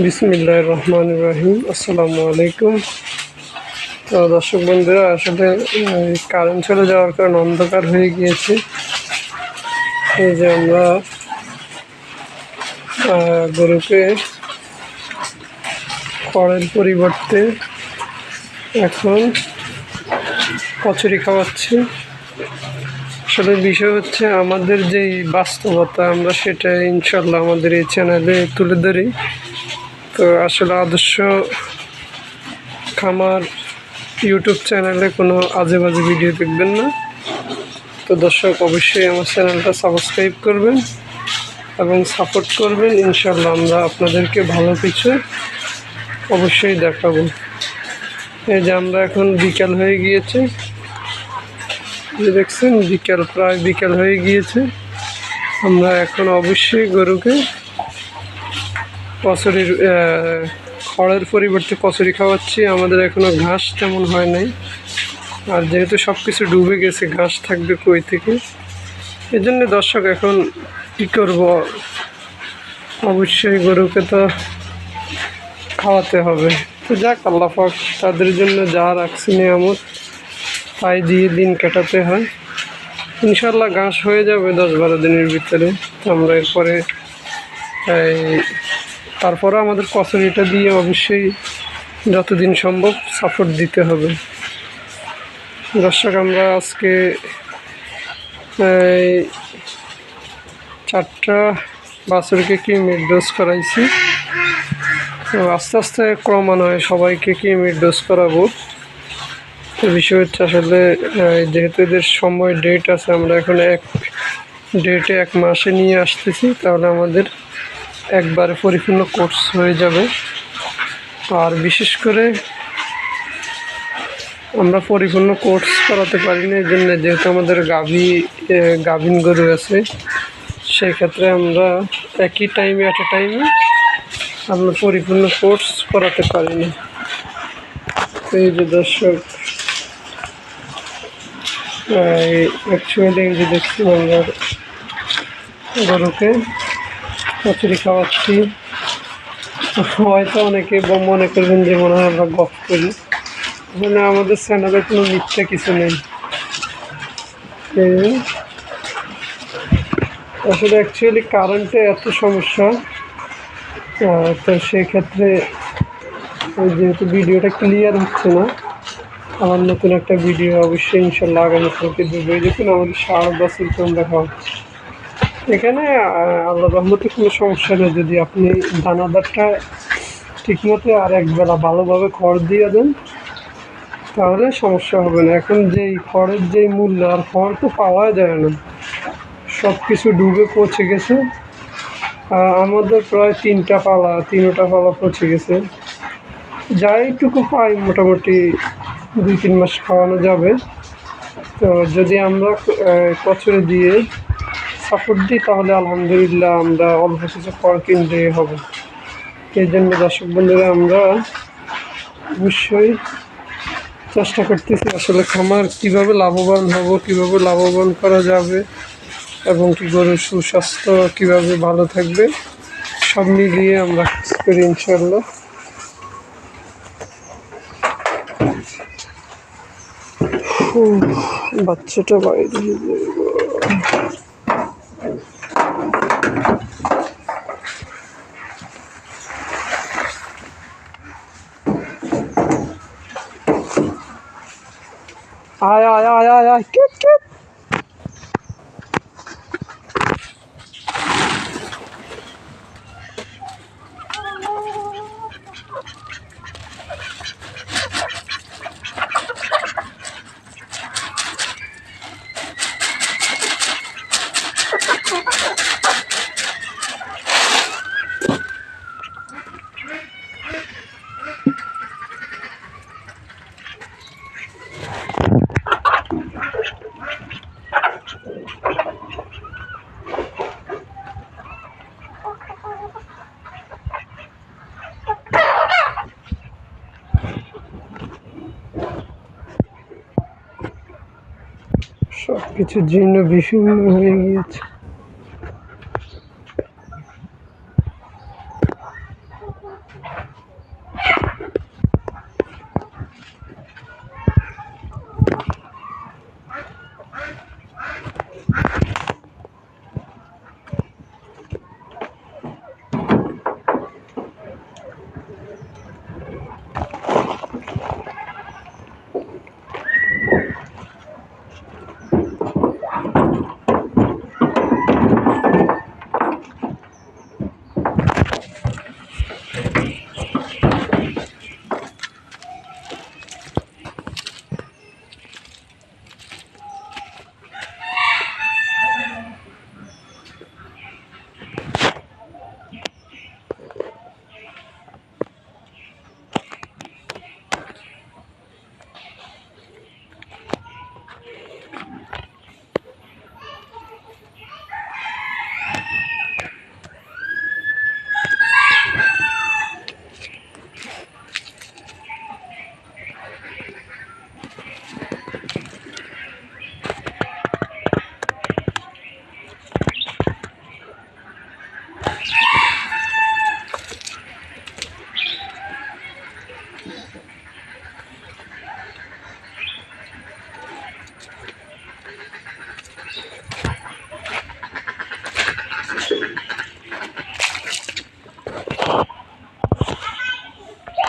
বিসমিল্লাহির রহমানির রহিম। আসসালামু আলাইকুম। তো দর্শক বন্ধুরা, আসলে কারেন্ট চলে যাওয়ার কারণে অন্ধকার হয়ে গিয়েছে। এই যে আমরা গরুকে খড়ের পরিবর্তে এখন কচুরি খাওয়াচ্ছি। আসলে বিষয় হচ্ছে, আমাদের যেই বাস্তবতা আমরা সেটা ইনশাল্লাহ আমাদের এই চ্যানেলে তুলে ধরি। তো আসলে আদর্শ খামার ইউটিউব চ্যানেলে কোনো আজে বাজে ভিডিও দেখবেন না। তো দর্শক, অবশ্যই আমার চ্যানেলটা সাবস্ক্রাইব করবেন এবং সাপোর্ট করবেন। ইনশাল্লাহ আমরা আপনাদেরকে ভালো কিছু অবশ্যই দেখাবো। এই যে আমরা এখন বিকাল হয়ে গিয়েছে, দেখছেন প্রায় বিকাল হয়ে গিয়েছে। আমরা এখন অবশ্যই গরুকে কচুরির খড়ের পরিবর্তে কচুরি খাওয়াচ্ছি। আমাদের এখনও ঘাস তেমন হয় নাই, আর যেহেতু সব কিছু ডুবে গেছে, ঘাস থাকবে কই থেকে। এই জন্য দর্শক, এখন কী করব, অবশ্যই গরুকে তো খাওয়াতে হবে। তো যাক, আল্লাহ পাক তাদের জন্য যা রাখছি নিয়ামত, তাই দিয়ে দিন কাটাতে হয়। ইনশাল্লাহ ঘাস হয়ে যাবে 10-12 দিনের ভিতরে। তো আমরা এরপরে তারপরে আমাদের কচুরিটা দিয়ে অবশ্যই যতদিন সম্ভব সাপোর্ট দিতে হবে। দর্শক, আমরা আজকে 4টা বাছুরকে ক্রিমির ডোজ করাইছি। তো আস্তে আস্তে ক্রমান্বয়ে সবাইকে ক্রিমির ডোজ করাবো। তো বিষয় হচ্ছে, আসলে যেহেতু এদের সময় ডেট আছে, আমরা এখন এক মাসে নিয়ে আসতেছি, তাহলে আমাদের একবারে পরিপূর্ণ কোর্স হয়ে যাবে। আর বিশেষ করে আমরা পরিপূর্ণ কোর্স করাতে পারি না, এই জন্য যেহেতু আমাদের গাভীন গরু আছে, সেই ক্ষেত্রে আমরা একই টাইমে আমরা পরিপূর্ণ কোর্স করাতে পারি না। এই যে দর্শক, অ্যাকচুয়ালি এই যে দেখছি আমরা গরুকে কচুরি খাওয়াচ্ছি। হয়তো অনেকে মনে করবেন যে মনে হয় আমরা গপ করি, মানে আমাদের চ্যানেলে কোনো মিথ্যা কিছু নেই। আসলে অ্যাকচুয়ালি কারেন্টে এত সমস্যা, তো সেক্ষেত্রে যেহেতু ভিডিওটা ক্লিয়ার হচ্ছে না, আমার নতুন একটা ভিডিও অবশ্যই ইনশাল্লাহ আগামীকালকে দেবে। দেখুন আমাদের 7 বছর তোমরা খাও। এখানে আল্লাহ রহমতে কোনো সমস্যা নেই, যদি আপনি দানাদারটা ঠিকমতো আর একবেলা ভালোভাবে খড় দিয়ে দেন, তাহলে সমস্যা হবে না। এখন যেই খড়ের যেই মূল্য, আর খড় তো পাওয়া যায় না, সব কিছু ডুবে পচে গেছে। আমাদের প্রায় 3টা পালা পচে গেছে। যাইটুকু পাই মোটামুটি 2-3 মাস খাওয়ানো যাবে। তো যদি আমরা কচুরি দিয়ে সাপোর্ট দিই, তাহলে আলহামদুলিল্লাহ আমরা অল্প কিছু খড় কিনতে হবে। এই জন্য দর্শক বন্ধুরা, আমরা অবশ্যই চেষ্টা করতেছি আসলে খামার কীভাবে লাভবান করা যাবে, এবং কি গরুর সুস্বাস্থ্য কীভাবে ভালো থাকবে, সব মিলিয়ে আমরা কাজ করি ইনশাল্লাহ। বাচ্চাটা বাইরে আয় কেট সব কিছু জীর্ণ বিশীর্ণ হয়ে গিয়েছে।